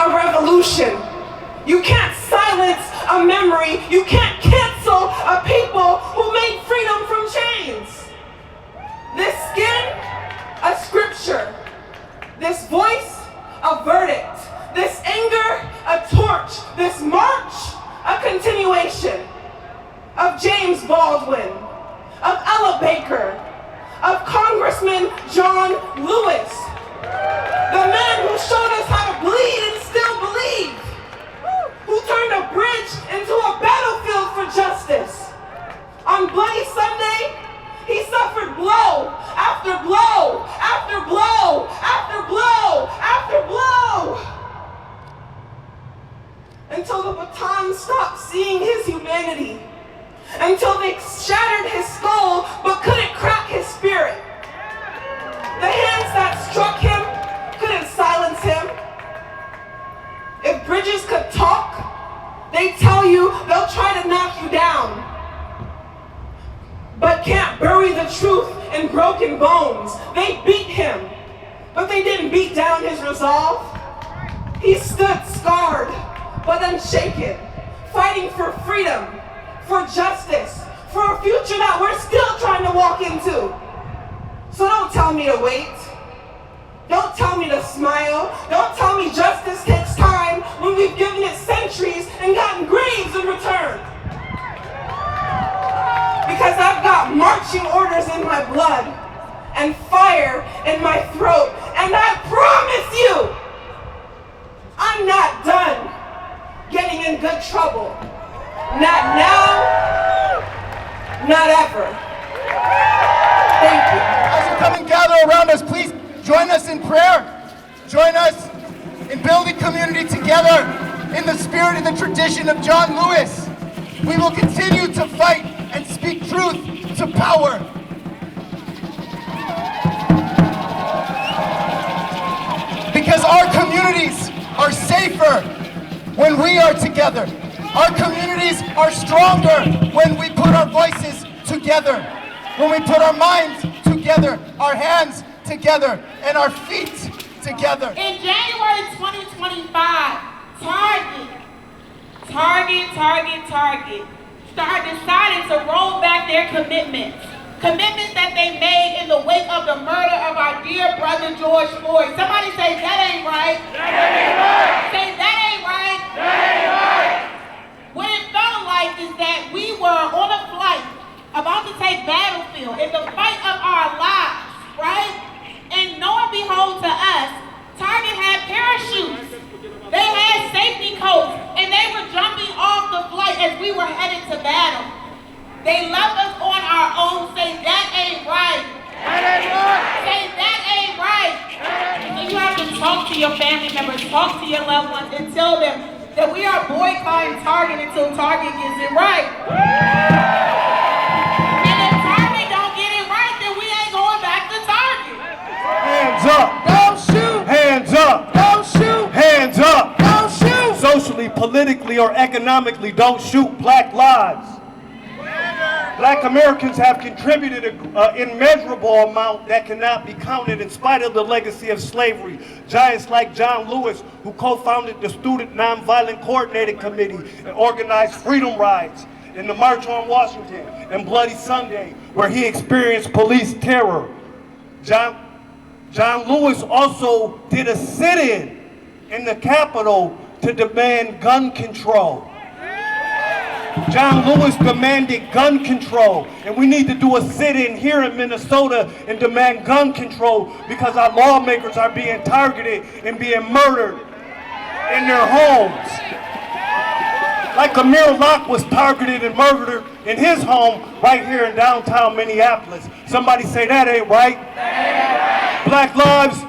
a revolution. You can't silence a memory. You can't cancel a people who made freedom from chains. This skin, a scripture. This voice, a verdict. This anger, a torch. This march, a continuation. Of James Baldwin, of Ella Baker, of Congressman John Lewis, the man who showed us how to bleed and still believe, who turned a bridge into a battlefield for justice. On Bloody Sunday, he suffered blow after blow after blow after blow after blow, until the baton stopped seeing his humanity, until they shattered his skull but couldn't crack his spirit. The hands that struck him couldn't silence him. If bridges could talk, they tell you they'll try to knock you down, but can't bury the truth in broken bones. They beat him, but they didn't beat down his resolve. He stood scarred but unshaken, fighting for freedom, for justice, for a future that we're still trying to walk into. So don't tell me to wait. Don't tell me to smile. Don't tell me justice takes time when we've given it centuries and gotten graves in return. Because I've got marching orders in my blood and fire in my throat, and I promise you, I'm not done getting in good trouble. Not now, not ever. Thank you. As you come and gather around us, please join us in prayer. Join us in building community together in the spirit and the tradition of John Lewis. We will continue to fight and speak truth to power. Because our communities are safer when we are together. Our communities are stronger when we put our voices together, when we put our minds together, our hands together, and our feet together. In January 2025, Target started deciding to roll back their commitments that they made in the wake of the murder of our dear brother George Floyd. Somebody say, that ain't right. That ain't right. Say, that ain't right. That ain't right. What it felt like is that we were on a flight about to take battlefield in the fight of our lives, right? And lo and behold to us, Target had parachutes. They had safety coats, and they were jumping off the flight as we were headed to battle. They left us on our own. Say, that ain't right. That ain't right. Say, that ain't right. So you have to talk to your family members, talk to your loved ones, and tell them that we are boycotting Target until Target gets it right. And if Target don't get it right, then we ain't going back to Target. Hands up. Don't shoot. Hands up. Don't shoot. Hands up. Don't shoot. Socially, politically, or economically, don't shoot Black lives. Black Americans have contributed an immeasurable amount that cannot be counted in spite of the legacy of slavery. Giants like John Lewis, who co-founded the Student Nonviolent Coordinating Committee and organized freedom rides in the March on Washington and Bloody Sunday, where he experienced police terror. John Lewis also did a sit-in in the Capitol to demand gun control. John Lewis demanded gun control, and we need to do a sit-in here in Minnesota and demand gun control because our lawmakers are being targeted and being murdered in their homes. Like Amir Locke was targeted and murdered in his home right here in downtown Minneapolis. Somebody say that ain't right. Black lives,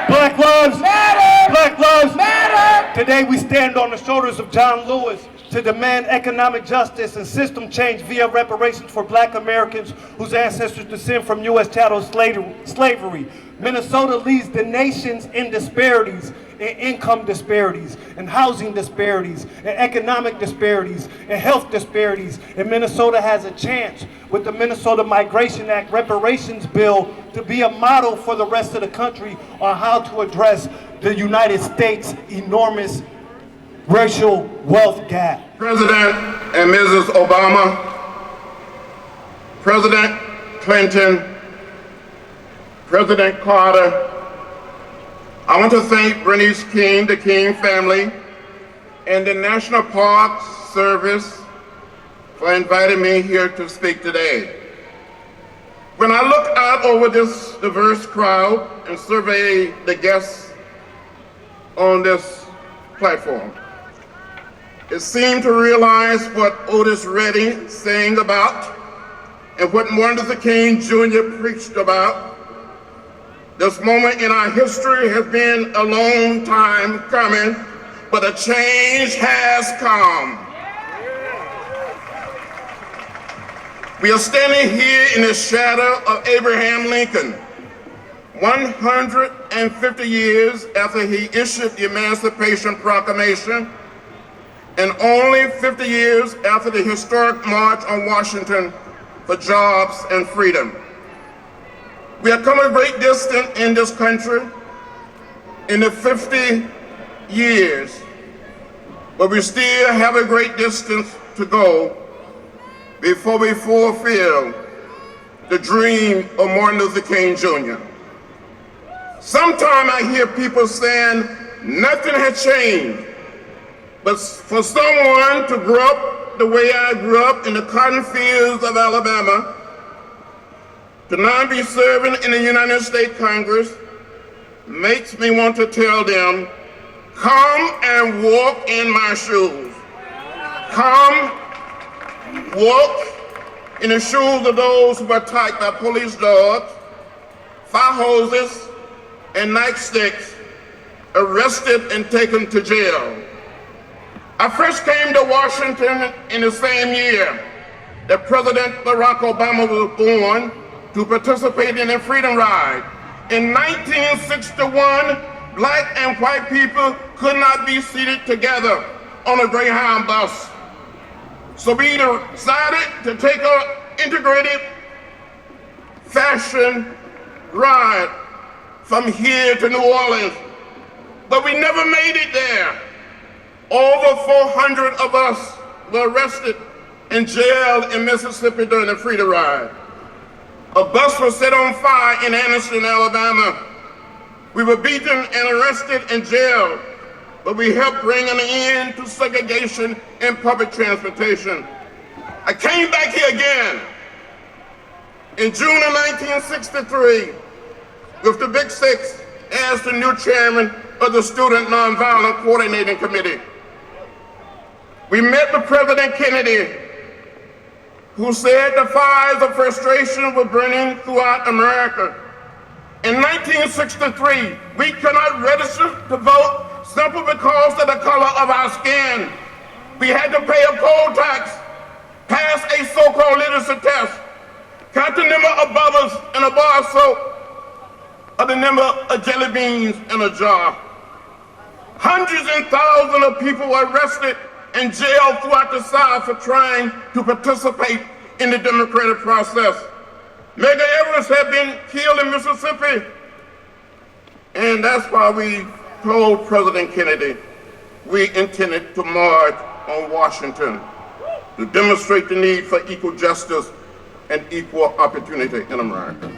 Black lives matter. Black lives matter. Today we stand on the shoulders of John Lewis to demand economic justice and system change via reparations for Black Americans whose ancestors descend from U.S. chattel slavery. Minnesota leads the nations in disparities, in income disparities, and housing disparities, and economic disparities, and health disparities. And Minnesota has a chance with the Minnesota Migration Act reparations bill to be a model for the rest of the country on how to address the United States' enormous racial wealth gap. President and Mrs. Obama, President Clinton, President Carter, I want to thank Bernice King, the King family, and the National Park Service for inviting me here to speak today. When I look out over this diverse crowd and survey the guests on this platform, it seemed to realize what Otis Redding sang about and what Martin Luther King Jr. preached about. This moment in our history has been a long time coming, but a change has come. We are standing here in the shadow of Abraham Lincoln, 150 years after he issued the Emancipation Proclamation, and only 50 years after the historic March on Washington for jobs and freedom. We have come a great distance in this country in the 50 years, but we still have a great distance to go before we fulfill the dream of Martin Luther King Jr. Sometimes I hear people saying nothing has changed, but for someone to grow up the way I grew up in the cotton fields of Alabama, to now be serving in the United States Congress, makes me want to tell them, come and walk in my shoes. Come, walk in the shoes of those who were attacked by police dogs, fire hoses, and nightsticks, arrested and taken to jail. I first came to Washington in the same year that President Barack Obama was born to participate in the Freedom Ride. In 1961, black and white people could not be seated together on a Greyhound bus. So we decided to take an integrated fashion ride from here to New Orleans, but we never made it there. Over 400 of us were arrested and jailed in Mississippi during the Freedom Ride. A bus was set on fire in Anniston, Alabama. We were beaten and arrested and jailed, but we helped bring an end to segregation in public transportation. I came back here again in June of 1963 with the Big Six as the new chairman of the Student Nonviolent Coordinating Committee. We met with President Kennedy, who said the fires of frustration were burning throughout America. In 1963, we could not register to vote simply because of the color of our skin. We had to pay a poll tax, pass a so-called literacy test, count the number of bubbles in a bar of soap, or the number of jelly beans in a jar. Hundreds and thousands of people were arrested and jailed throughout the South for trying to participate in the democratic process. Medgar Evers had been killed in Mississippi, and that's why we told President Kennedy we intended to march on Washington to demonstrate the need for equal justice and equal opportunity in America.